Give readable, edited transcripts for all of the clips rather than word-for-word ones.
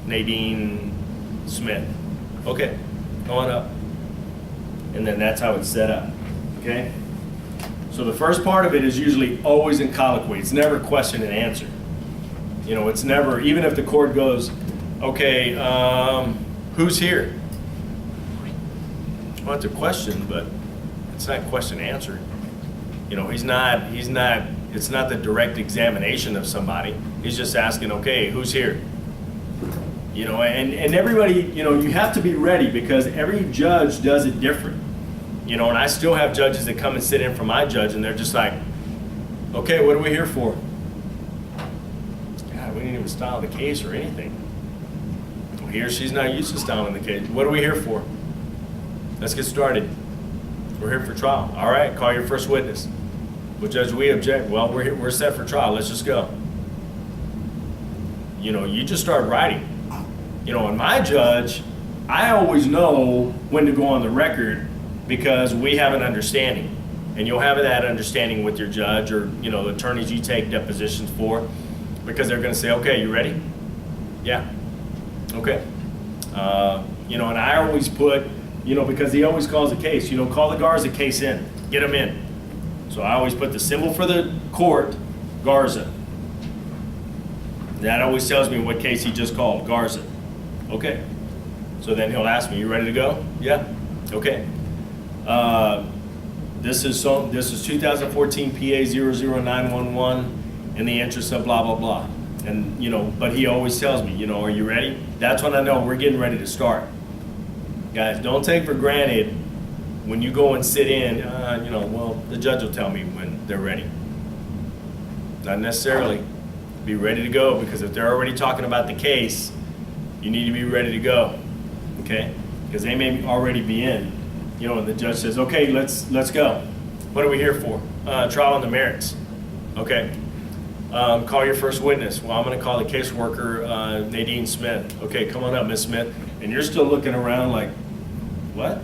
Nadine Smith. Okay, come on up. And then that's how it's set up, okay? So the first part of it is usually always in colloquy. It's never question and answer. You know, it's never, even if the court goes, okay, who's here? Well, it's a question, but it's not question and answer. You know, it's not the direct examination of somebody. He's just asking, okay, who's here? You know, and everybody, you know, you have to be ready because every judge does it different. You know, and I still have judges that come and sit in for my judge and they're just like, okay, what are we here for? God, we didn't even style the case or anything. Well, he or she's not used to styling the case. What are we here for? Let's get started. We're here for trial. All right, call your first witness. Well, Judge, we object. Well, we're set for trial. Let's just go. You know, you just start writing. You know, and my judge, I always know when to go on the record because we have an understanding. And you'll have that understanding with your judge or, you know, the attorneys you take depositions for because they're going to say, okay, you ready? Yeah. Okay. You know, and I always put, you know, because he always calls a case, you know, call the Garza case in, get them in. So I always put the symbol for the court, Garza. That always tells me what case he just called, Garza. Okay. So then he'll ask me, you ready to go? Yeah. Okay. This is 2014 PA 00911 in the interest of blah, blah, blah. And, you know, but he always tells me, you know, are you ready? That's when I know we're getting ready to start. Guys, don't take for granted when you go and sit in, you know, well, the judge will tell me when they're ready. Not necessarily. Be ready to go because if they're already talking about the case, you need to be ready to go, okay? Because they may already be in, you know, and the judge says, okay, let's go. What are we here for? Trial on the merits, okay? Call your first witness. Well, I'm going to call the caseworker, Nadine Smith. Okay, come on up, Miss Smith. And you're still looking around like, what?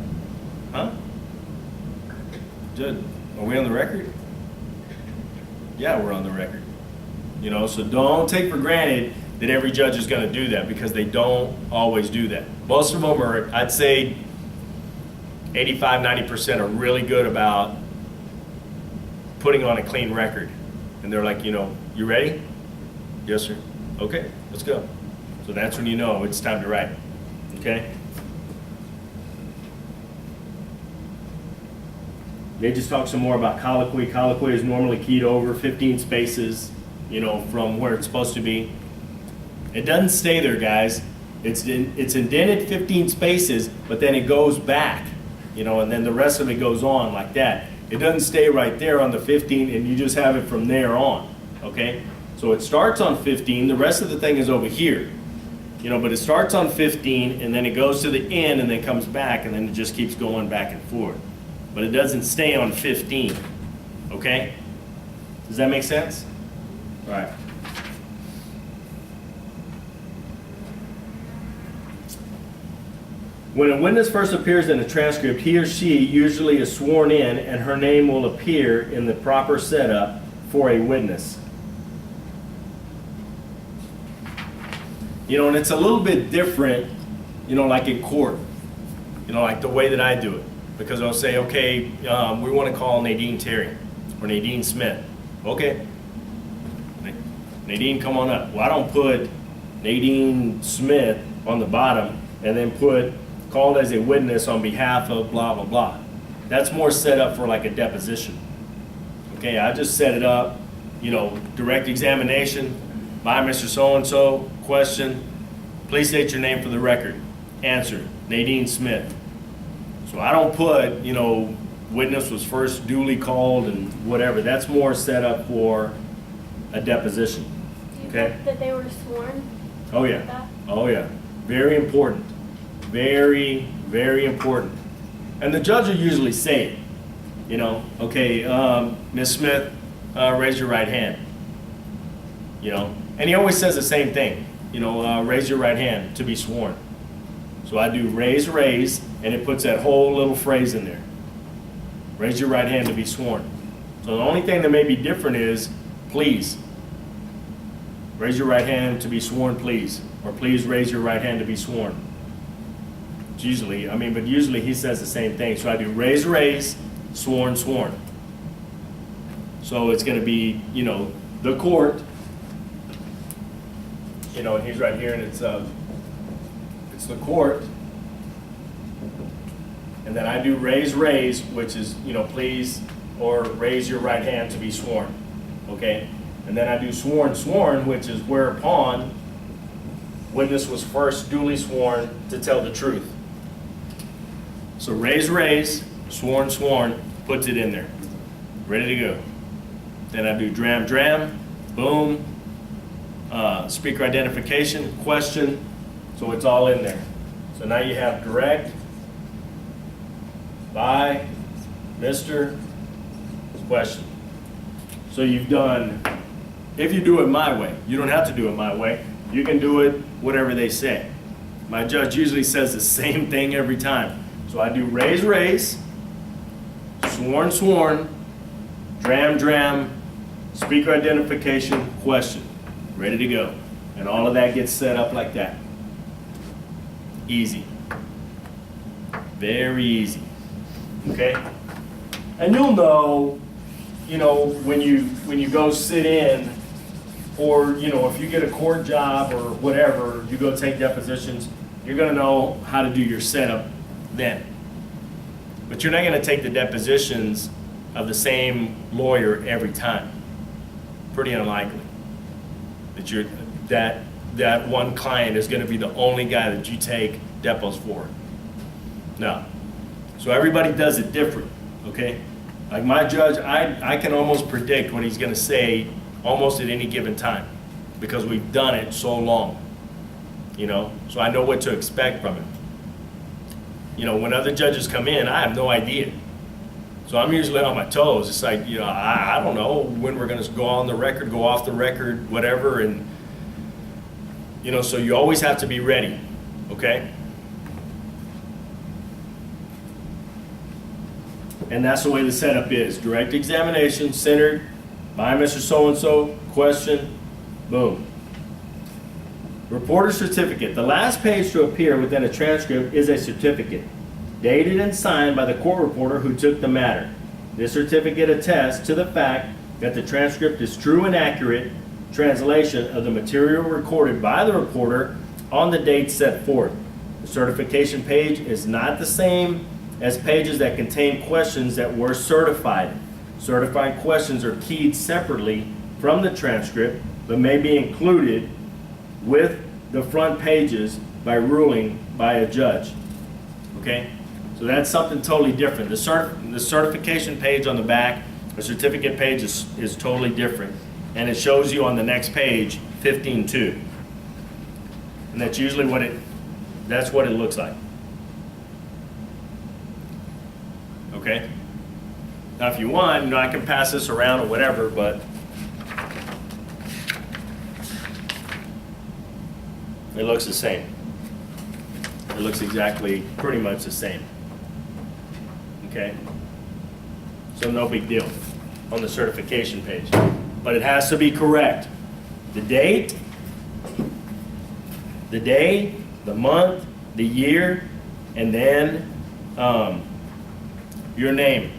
Huh? Judge, are we on the record? Yeah, we're on the record. You know, so don't take for granted that every judge is going to do that because they don't always do that. Most of them are, I'd say 85, 90% are really good about putting on a clean record. And they're like, you know, you ready? Yes, sir. Okay, let's go. So that's when you know it's time to write, okay? They just talk some more about colloquy. Colloquy is normally keyed over 15 spaces, you know, from where it's supposed to be. It doesn't stay there, guys. It's indented 15 spaces, but then it goes back, you know, and then the rest of it goes on like that. It doesn't stay right there on the 15, and you just have it from there on, okay? So it starts on 15. The rest of the thing is over here, you know, but it starts on 15, and then it goes to the end, and then comes back, and then it just keeps going back and forth. But it doesn't stay on 15, okay? Does that make sense? All right. When a witness first appears in a transcript, he or she usually is sworn in and her name will appear in the proper setup for a witness. You know, and it's a little bit different, you know, like in court, you know, like the way that I do it. Because I'll say, okay, we want to call Nadine Terry or Nadine Smith. Okay. Nadine, come on up. Well, I don't put Nadine Smith on the bottom and then put called as a witness on behalf of blah, blah, blah. That's more set up for like a deposition. Okay, I just set it up, you know, direct examination by Mr. So-and-so, question, please state your name for the record. Answer, Nadine Smith. So I don't put, you know, witness was first duly called and whatever. That's more set up for a deposition. Do you Okay? think that they were sworn? Oh yeah. Oh yeah. Very important. Very, very important. And the judge will usually say it. You know, okay, Ms. Smith, raise your right hand. You know, and he always says the same thing. You know, raise your right hand to be sworn. So I do raise, and it puts that whole little phrase in there. Raise your right hand to be sworn. So the only thing that may be different is, please, Raise your right hand to be sworn, please. Or please raise your right hand to be sworn. It's usually, but usually he says the same thing. So I do raise, raise, sworn, sworn. So it's going to be, the court. And he's right here, and it's the court. And then I do raise, raise, which is, please, or raise your right hand to be sworn. Okay? And then I do sworn, sworn, which is whereupon witness was first duly sworn to tell the truth. So raise, raise, sworn, sworn, puts it in there. Ready to go. Then I do dram, dram, boom, speaker identification, question, so it's all in there. So now you have direct, by, Mr., question. So you've done, if you do it my way, you don't have to do it my way, you can do it whatever they say. My judge usually says the same thing every time. So I do raise, raise, sworn, sworn, dram, dram, speaker identification, question. Ready to go. And all of that gets set up like that. Easy. Very easy. Okay? And you'll know, when you go sit in, or, if you get a court job or whatever, you go take depositions, you're going to know how to do your setup then. But you're not going to take the depositions of the same lawyer every time. Pretty unlikely that one client is going to be the only guy that you take depots for. No. So everybody does it different, okay? Like my judge, I can almost predict what he's going to say almost at any given time because we've done it so long, so I know what to expect from him. When other judges come in, I have no idea. So I'm usually on my toes. It's like, I don't know when we're going to go on the record, go off the record, whatever. And, so you always have to be ready, okay? And that's the way the setup is. Direct examination, centered by Mr. So-and-so, question, boom. Reporter certificate. The last page to appear within a transcript is a certificate, dated and signed by the court reporter who took the matter. This certificate attests to the fact that the transcript is true and accurate translation of the material recorded by the reporter on the date set forth. The certification page is not the same as pages that contain questions that were certified. Certified questions are keyed separately from the transcript, but may be included with the front pages by ruling by a judge. Okay? So that's something totally different. The certification page on the back, the certificate page is totally different. And it shows you on the next page 15-2. And that's usually what it looks like. Okay? Now if you want, I can pass this around or whatever, but it looks the same. It looks exactly, pretty much the same. Okay? So no big deal on the certification page. But it has to be correct. The date, the day, the month, the year, and then your name.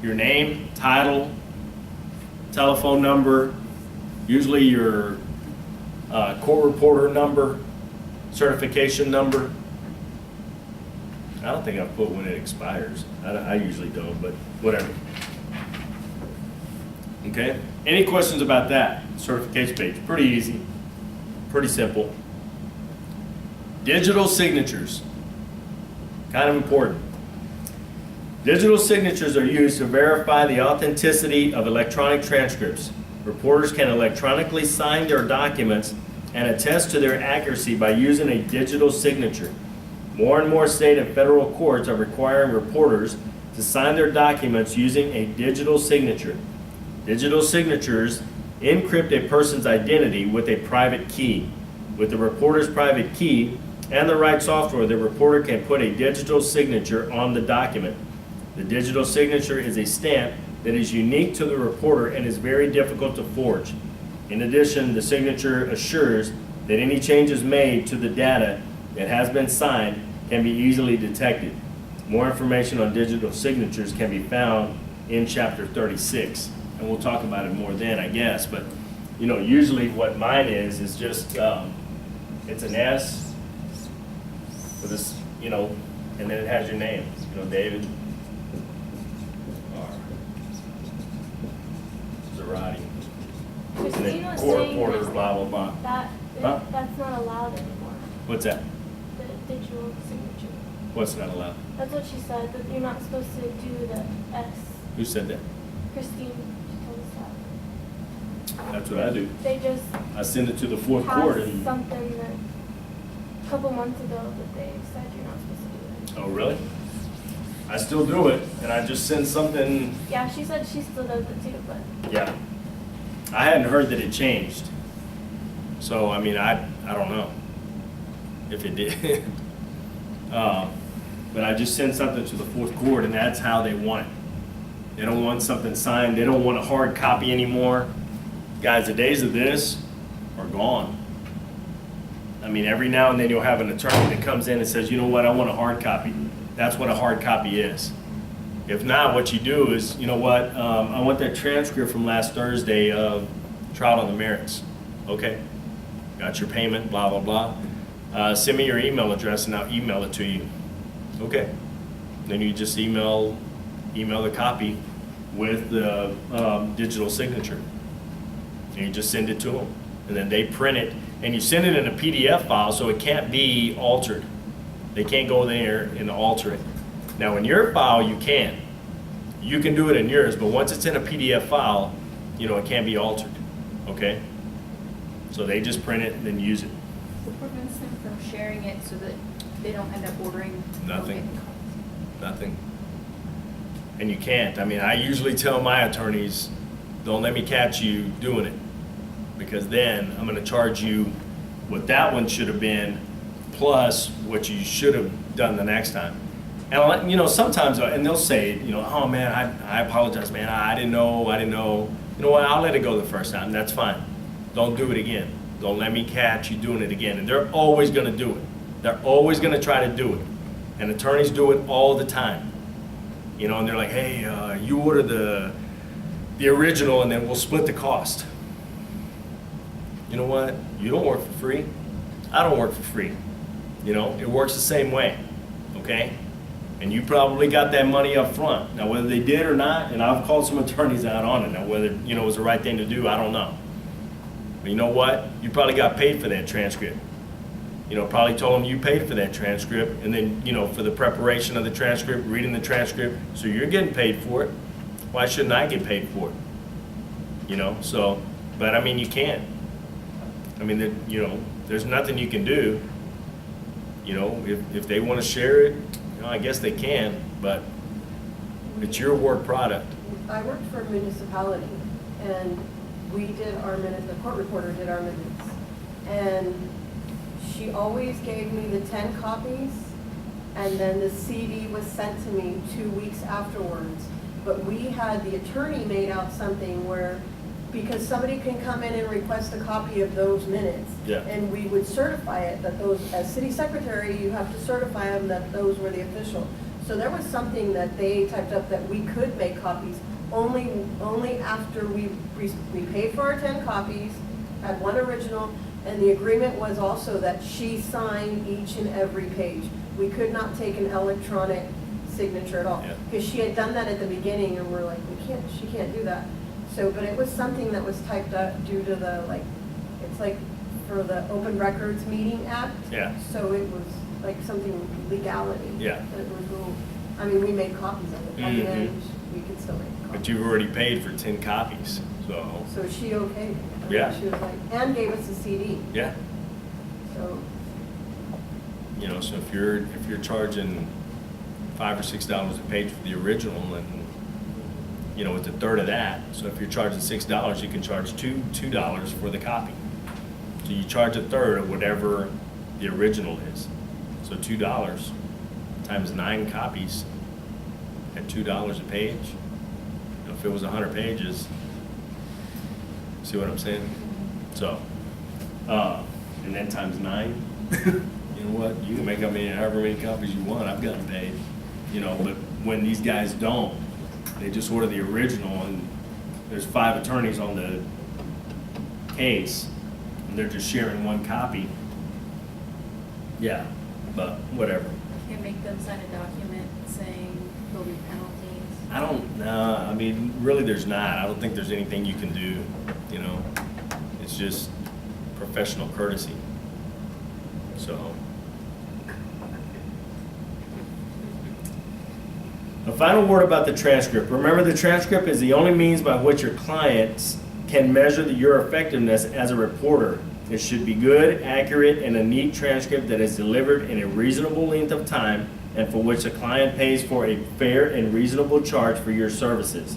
Your name, title, telephone number, usually your court reporter number, certification number. I don't think I've put when it expires. I usually don't, but whatever. Okay? Any questions about that? Certification page. Pretty easy. Pretty simple. Digital signatures. Kind of important. Digital signatures are used to verify the authenticity of electronic transcripts. Reporters can electronically sign their documents and attest to their accuracy by using a digital signature. More and more state and federal courts are requiring reporters to sign their documents using a digital signature. Digital signatures encrypt a person's identity with a private key. With the reporter's private key and the right software, the reporter can put a digital signature on the document. The digital signature is a stamp that is unique to the reporter and is very difficult to forge. In addition, the signature assures that any changes made to the data that has been signed can be easily detected. More information on digital signatures can be found in chapter 36. And we'll talk about it more then, I guess. But, you know, usually what mine is just, it's an S with this, you know, and then it has your name, you know, David R. Zarate. And Christine then was court saying reporter, that blah, blah, blah. Huh? that's not allowed anymore, What's that? the digital signature. What's not allowed? That's what she said, that you're not supposed to do the S. Who said that? Christine, she told us that. That's what I do. They just I send it to the fourth court passed and, something that, a couple months ago, that they said you're not supposed to do it. oh, really? I still do it, and I just send something, Yeah, she said she still does it too, but yeah. I hadn't heard that it changed. So, I mean, I don't know if it did. But I just send something to the fourth court, and that's how they want it. They don't want something signed. They don't want a hard copy anymore. Guys, the days of this are gone. I mean, every now and then you'll have an attorney that comes in and says, you know what, I want a hard copy. That's what a hard copy is. If not, what you do is, you know what, I want that transcript from last Thursday of trial on the merits. Okay, got your payment, blah, blah, blah. Send me your email address and I'll email it to you. Okay. Then you just email the copy with the digital signature. And you just send it to them. And then they print it. And you send it in a PDF file so it can't be altered. They can't go there and alter it. Now in your file you can. You can do it in yours, but once it's in a PDF file, you know, it can't be altered. Okay? So they just print it and then use it. What prevents them from sharing it so that they don't end up ordering? Nothing. Nothing. And you can't. I mean, I usually tell my attorneys, don't let me catch you doing it. Because then I'm gonna charge you what that one should have been plus what you should have done the next time. And I'll let, you know, sometimes, and they'll say, you know, oh man, I apologize, man, I didn't know. You know what, I'll let it go the first time, that's fine. Don't do it again. Don't let me catch you doing it again. And they're always gonna do it. They're always gonna try to do it. And attorneys do it all the time. You know, and they're like, hey, you order the original and then we'll split the cost. You know what? You don't work for free. I don't work for free. You know, it works the same way, okay? And you probably got that money up front. Now, whether they did or not, and I've called some attorneys out on it. Now, whether, you know, it was the right thing to do, I don't know. But you know what? You probably got paid for that transcript. You know, probably told them you paid for that transcript, and then, you know, for the preparation of the transcript, reading the transcript, so you're getting paid for it. Why shouldn't I get paid for it? You know, so, but I mean, you can't. I mean, you know, there's nothing you can do. You know, if they want to share it, you know, I guess they can, but it's your work product. I worked for a municipality, and we did our minutes, the court reporter did our minutes. And she always gave me the 10 copies, and then the CD was sent to me 2 weeks afterwards. But we had the attorney made out something where, because somebody can come in and request a copy of those minutes. Yeah. And we would certify it, that those, as city secretary, you have to certify them that those were the official. So there was something that they typed up that we could make copies only after we paid for our 10 copies, had one original, and the agreement was also that she signed each and every page. We could not take an electronic signature at all. Yeah. Because she had done that at the beginning, and we're like, she can't do that. So, but it was something that was typed up due to the, like, it's like for the Open Records Meeting Act. Yeah. So it was like something legality. Yeah. That it was ruled. I mean, we made copies of it. At the end, we could still make copies. But you've already paid for 10 copies, so, So she okayed it. I mean, Yeah. She was like, and gave us a CD. yeah. So, You know, so if you're charging $5 or $6 a page for the original, and you know, it's a third of that. So if you're charging $6, you can charge $2 for the copy. So you charge a third of whatever the original is. So $2 times 9 copies at $2 a page, you know, if it was 100 pages. See what I'm saying? So, and then times 9. You know what? You can make up however many copies you want. I've gotten paid. You know, but when these guys don't, they just order the original, and there's 5 attorneys on the case, and they're just sharing one copy. Yeah, but whatever. You can make them sign a document saying there'll be penalties. I don't know. I mean, really, there's not. I don't think there's anything you can do. You know, it's just professional courtesy. So, a final word about the transcript. Remember, the transcript is the only means by which your clients can measure your effectiveness as a reporter. It should be good, accurate, and a neat transcript that is delivered in a reasonable length of time and for which the client pays for a fair and reasonable charge for your services.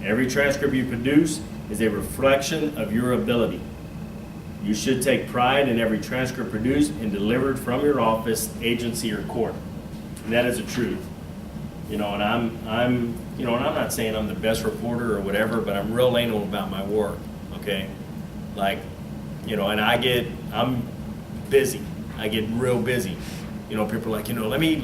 Every transcript you produce is a reflection of your ability. You should take pride in every transcript produced and delivered from your office, agency, or court. And that is the truth. You know, and I'm not saying I'm the best reporter or whatever, but I'm real anal about my work, okay? Like, you know, and I'm busy. I get real busy. You know, people are like, you know, let me,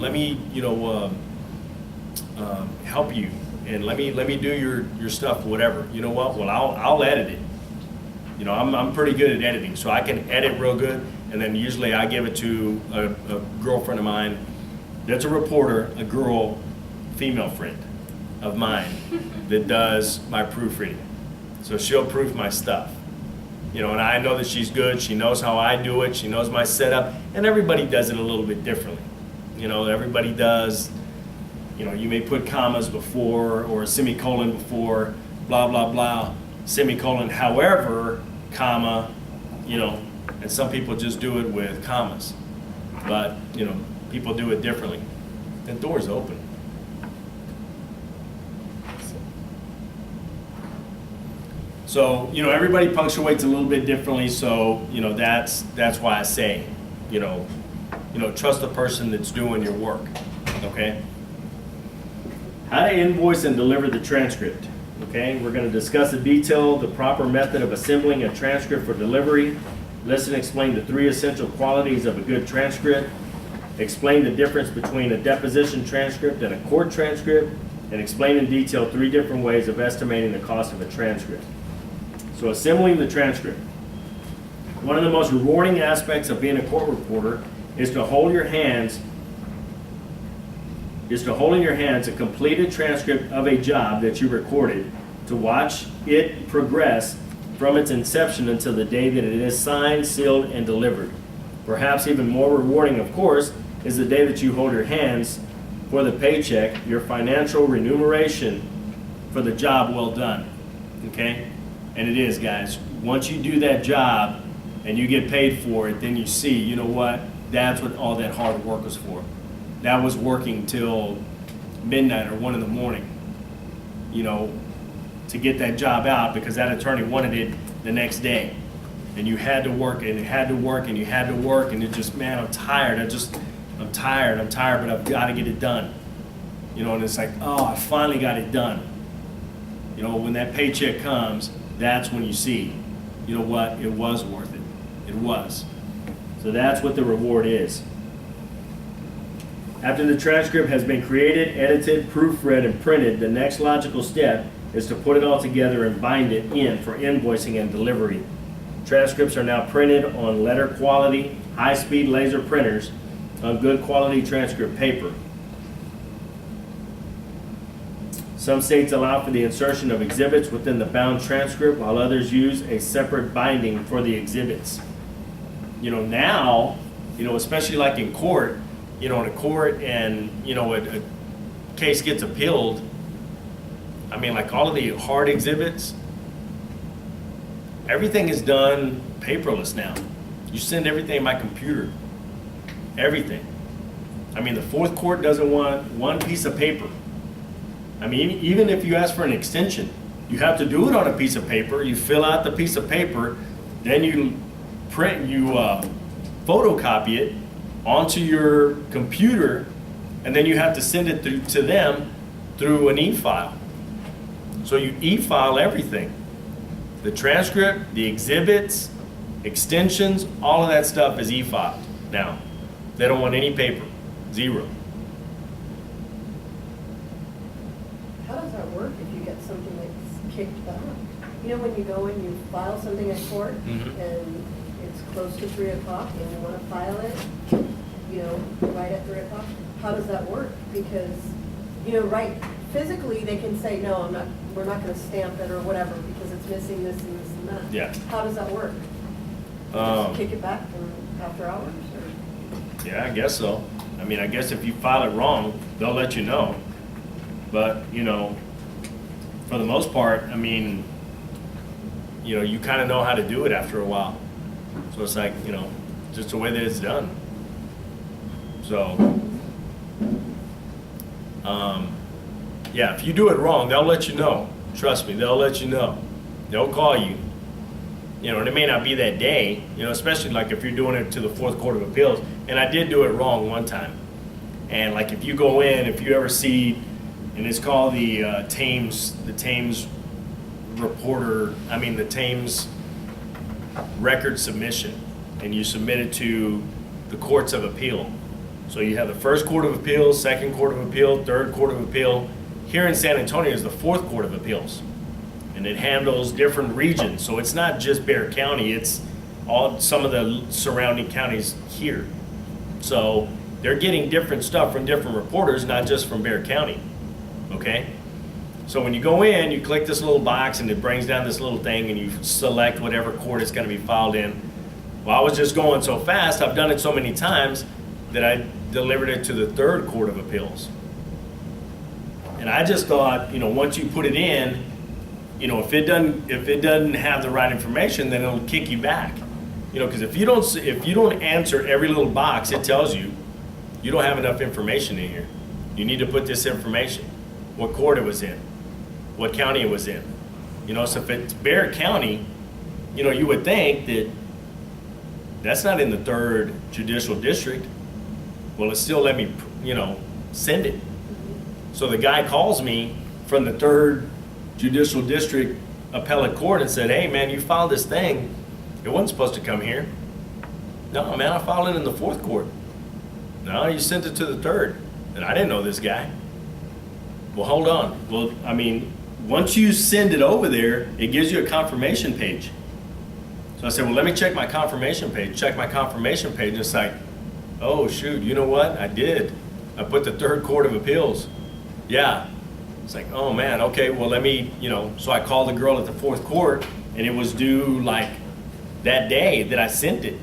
help you, and let me do your stuff, whatever. You know what? Well, I'll edit it. You know, I'm pretty good at editing, so I can edit real good, and then usually I give it to a girlfriend of mine that's a reporter, a girl, female friend of mine that does my proofreading. So she'll proof my stuff. You know, and I know that she's good. She knows how I do it. She knows my setup, and everybody does it a little bit differently. You know, everybody does, you know, you may put commas before or a semicolon before, blah, blah, blah, semicolon, however, comma, you know, and some people just do it with commas. But, you know, people do it differently. The door's open. So, you know, everybody punctuates a little bit differently, so, you know, that's why I say, you know, trust the person that's doing your work, okay? How to invoice and deliver the transcript, okay? We're gonna discuss in detail the proper method of assembling a transcript for delivery, list and explain the 3 essential qualities of a good transcript, explain the difference between a deposition transcript and a court transcript, and explain in detail 3 different ways of estimating the cost of a transcript. So assembling the transcript. One of the most rewarding aspects of being a court reporter is to hold in your hands a completed transcript of a job that you recorded, to watch it progress from its inception until the day that it is signed, sealed, and delivered. Perhaps even more rewarding, of course, is the day that you hold your hands for the paycheck, your financial remuneration for the job well done, okay? And it is, guys. Once you do that job and you get paid for it, then you see, you know what? That's what all that hard work was for. That was working till midnight or 1 in the morning, you know, to get that job out because that attorney wanted it the next day. And you had to work and you had to work and you had to work, and it just, man, I'm tired. I'm tired, but I've got to get it done. You know, and it's like, oh, I finally got it done. You know, when that paycheck comes, that's when you see, you know what, it was worth it. It was. So that's what the reward is. After the transcript has been created, edited, proofread, and printed, the next logical step is to put it all together and bind it in for invoicing and delivery. Transcripts are now printed on letter quality, high-speed laser printers on good quality transcript paper. Some states allow for the insertion of exhibits within the bound transcript, while others use a separate binding for the exhibits. You know, now, you know, especially like in court, you know, in a court and, you know, a case gets appealed, I mean, like all of the hard exhibits, everything is done paperless now. You send everything by computer. Everything. I mean, the 4th court doesn't want one piece of paper. I mean, even if you ask for an extension, you have to do it on a piece of paper. You fill out the piece of paper, then you photocopy it onto your computer, and then you have to send it to them through an e-file. So you e-file everything. The transcript, the exhibits, extensions, all of that stuff is e-filed now. They don't want any paper, zero. How does that work if you get something that's kicked back? You know, when you go and you file something at court Mhm. and it's close to 3 o'clock and you want to file it, you know, right at 3 o'clock, how does that work? Because, you know, right, physically, they can say, no, we're not going to stamp it or whatever because it's missing this and this and that. Yeah. How does that work? Um, Just kick it back after hours or? Yeah, I guess so. I mean, I guess if you file it wrong, they'll let you know. But, you know, for the most part, I mean, you know, you kind of know how to do it after a while. So it's like, you know, just the way that it's done. So, yeah, if you do it wrong, they'll let you know. Trust me, they'll let you know. They'll call you. You know, and it may not be that day, you know, especially like if you're doing it to the Fourth Court of Appeals. And I did do it wrong one time. And like if you go in, if you ever see, and it's called the Thames reporter, the Thames record submission, and you submit it to the courts of appeal. So you have the First Court of Appeals, Second Court of Appeal, Third Court of Appeal. Here in San Antonio is the Fourth Court of Appeals. And it handles different regions. So it's not just Bexar County, it's some of the surrounding counties here. So they're getting different stuff from different reporters, not just from Bexar County, okay? So when you go in, you click this little box and it brings down this little thing and you select whatever court it's gonna be filed in. Well, I was just going so fast, I've done it so many times that I delivered it to the Third Court of Appeals. And I just thought, you know, once you put it in, you know, if it doesn't have the right information, then it'll kick you back. You know, because if you don't answer every little box, it tells you you don't have enough information in here. You need to put this information, what court it was in, what county it was in. You know, so if it's Bexar County, you know, you would think that that's not in the 3rd Judicial District. Well, it still let me, you know, send it. So the guy calls me from the 3rd Judicial District Appellate Court and said, hey man, you filed this thing. It wasn't supposed to come here. No, man, I filed it in the 4th court. No, you sent it to the 3rd. And I didn't know this guy. Well, hold on. Well, I mean, once you send it over there, it gives you a confirmation page. So I said, well, let me check my confirmation page. Check my confirmation page, and it's like, oh shoot, you know what? I did. I put the 3rd Court of Appeals. Yeah. It's like, oh man, okay, well let me, you know, so I called the girl at the 4th court and it was due like that day that I sent it.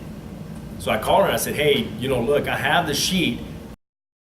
So I called her and I said, hey, you know, look, I have the sheet,